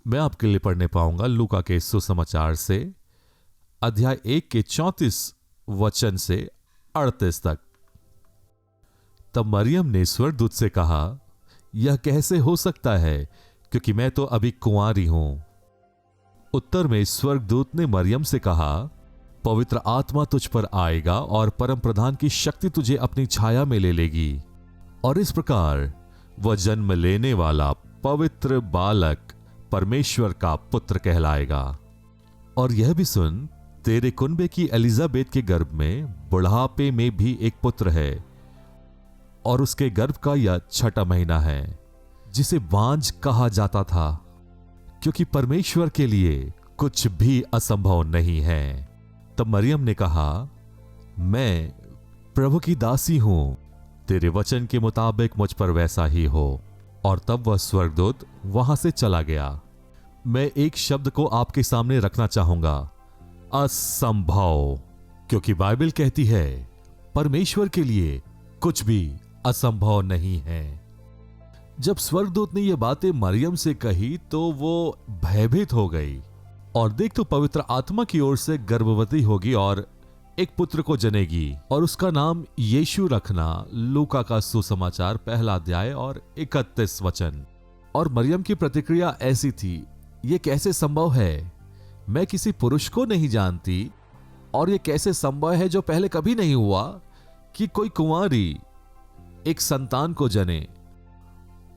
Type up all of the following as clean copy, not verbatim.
मैं आपके लिए पढ़ने पाऊंगा लूका के सुसमाचार से अध्याय 1 के 34 वचन से 38 तक। तब मरियम ने स्वर्गदूत से कहा, यह कैसे हो सकता है, क्योंकि मैं तो अभी कुंवारी हूं। उत्तर में स्वर्गदूत ने मरियम से कहा, पवित्र आत्मा तुझ पर आएगा और परम प्रधान की शक्ति तुझे अपनी छाया में ले लेगी, और इस प्रकार वह जन्म लेने वाला पवित्र बालक परमेश्वर का पुत्र कहलाएगा। और यह भी सुन, तेरे कुनबे की एलिजाबेथ के गर्भ में बुढ़ापे में भी एक पुत्र है, और उसके गर्भ का यह 6वां महीना है, जिसे बांझ कहा जाता था, क्योंकि परमेश्वर के लिए कुछ भी असंभव नहीं है। तब मरियम ने कहा, मैं प्रभु की दासी हूं, तेरे वचन के मुताबिक मुझ पर वैसा ही हो। और तब वह स्वर्गदूत वहां से चला गया। मैं एक शब्द को आपके सामने रखना चाहूंगा, असंभव, क्योंकि बाइबल कहती है परमेश्वर के लिए कुछ भी असंभव नहीं है। जब स्वर्गदूत ने यह बातें मरियम से कही तो वो भयभीत हो गई, और देख तो पवित्र आत्मा की ओर से गर्भवती होगी और एक पुत्र को जनेगी, और उसका नाम यीशु रखना। लूका का सुसमाचार 1 अध्याय और 31 वचन। और मरियम की प्रतिक्रिया ऐसी थी, यह कैसे संभव है, मैं किसी पुरुष को नहीं जानती, और यह कैसे संभव है जो पहले कभी नहीं हुआ कि कोई कुंवारी एक संतान को जने।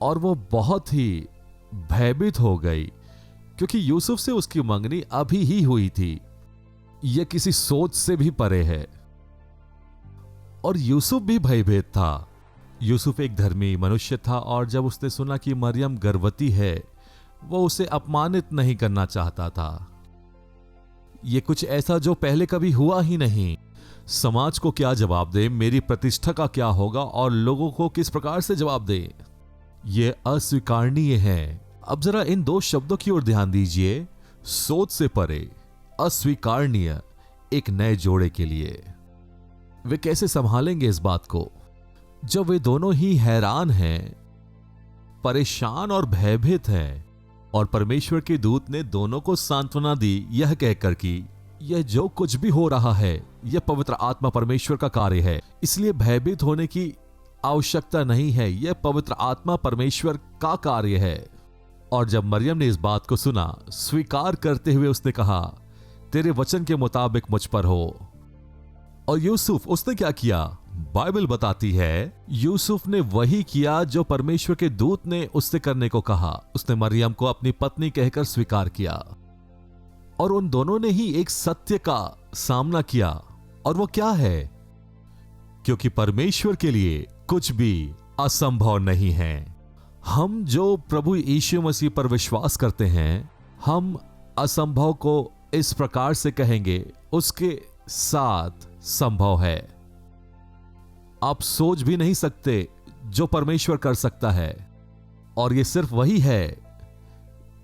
और वो बहुत ही भयभीत हो गई, क्योंकि यूसुफ से उसकी मंगनी अभी ही हुई थी। यह किसी सोच से भी परे है। और यूसुफ भी भयभीत था। यूसुफ एक धर्मी मनुष्य था, और जब उसने सुना कि मरियम गर्भवती है, वो उसे अपमानित नहीं करना चाहता था। यह कुछ ऐसा जो पहले कभी हुआ ही नहीं। समाज को क्या जवाब दे, मेरी प्रतिष्ठा का क्या होगा, और लोगों को किस प्रकार से जवाब दे, यह अस्वीकारनीय है। अब जरा इन 2 शब्दों की ओर ध्यान दीजिए, सोच से परे, अस्वीकारनीय, एक नए जोड़े के लिए। वे कैसे संभालेंगे इस बात को, जब वे दोनों ही हैरान हैं, परेशान और भयभीत हैं। और परमेश्वर के दूत ने दोनों को सांत्वना दी, यह कहकर कि यह जो कुछ भी हो रहा है, यह पवित्र आत्मा परमेश्वर का कार्य है, इसलिए भयभीत होने की आवश्यकता नहीं है, यह पवित्र आत्मा परमेश्वर का कार्य है। और जब मरियम ने इस बात को सुना, स्वीकार करते हुए उसने कहा, तेरे वचन के मुताबिक मुझ पर हो। और यूसुफ, उसने क्या किया? बाइबल बताती है यूसुफ ने वही किया जो परमेश्वर के दूत ने उससे करने को कहा। उसने मरियम को अपनी पत्नी कहकर स्वीकार किया, और उन दोनों ने ही एक सत्य का सामना किया। और वो क्या है? क्योंकि परमेश्वर के लिए कुछ भी असंभव नहीं है। हम जो प्रभु यीशु मसीह पर विश्वास करते हैं, हम असंभव को इस प्रकार से कहेंगे, उसके साथ संभव है। आप सोच भी नहीं सकते जो परमेश्वर कर सकता है, और यह सिर्फ वही है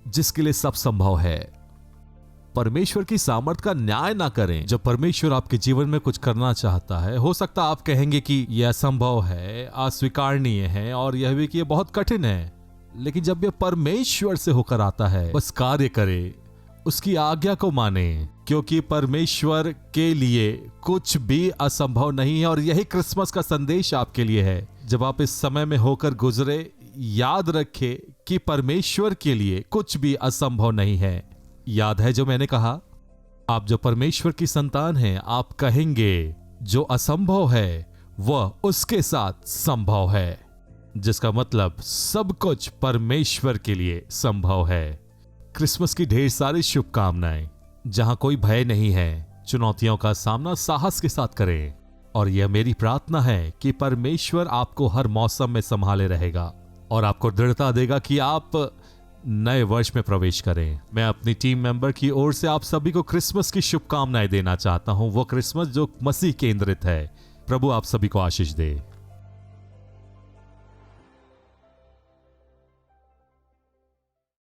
जिसके लिए सब संभव है। परमेश्वर की सामर्थ्य का न्याय ना करें। जब परमेश्वर आपके जीवन में कुछ करना चाहता है, हो सकता है आप कहेंगे कि यह असंभव है, अस्वीकारनीय है, और यह भी कि यह बहुत कठिन है। लेकिन जब यह परमेश्वर से होकर आता है, बस कार्य करे, उसकी आज्ञा को माने, क्योंकि परमेश्वर के लिए कुछ भी असंभव नहीं है। और यही क्रिसमस का संदेश आपके लिए है। जब आप इस समय में होकर गुजरे, याद रखें कि परमेश्वर के लिए कुछ भी असंभव नहीं है। याद है जो मैंने कहा, आप जो परमेश्वर की संतान हैं, आप कहेंगे जो असंभव है वह उसके साथ संभव है, जिसका मतलब सब कुछ परमेश्वर के लिए संभव है। क्रिसमस की ढेर सारी शुभकामनाएं। जहां कोई भय नहीं है, चुनौतियों का सामना साहस के साथ करें। और यह मेरी प्रार्थना है कि परमेश्वर आपको हर मौसम में संभाले रहेगा, और आपको दृढ़ता देगा कि आप नए वर्ष में प्रवेश करें। मैं अपनी टीम मेंबर की ओर से आप सभी को क्रिसमस की शुभकामनाएं देना चाहता हूं, वो क्रिसमस जो मसीह केंद्रित है। प्रभु आप सभी को आशीष दे।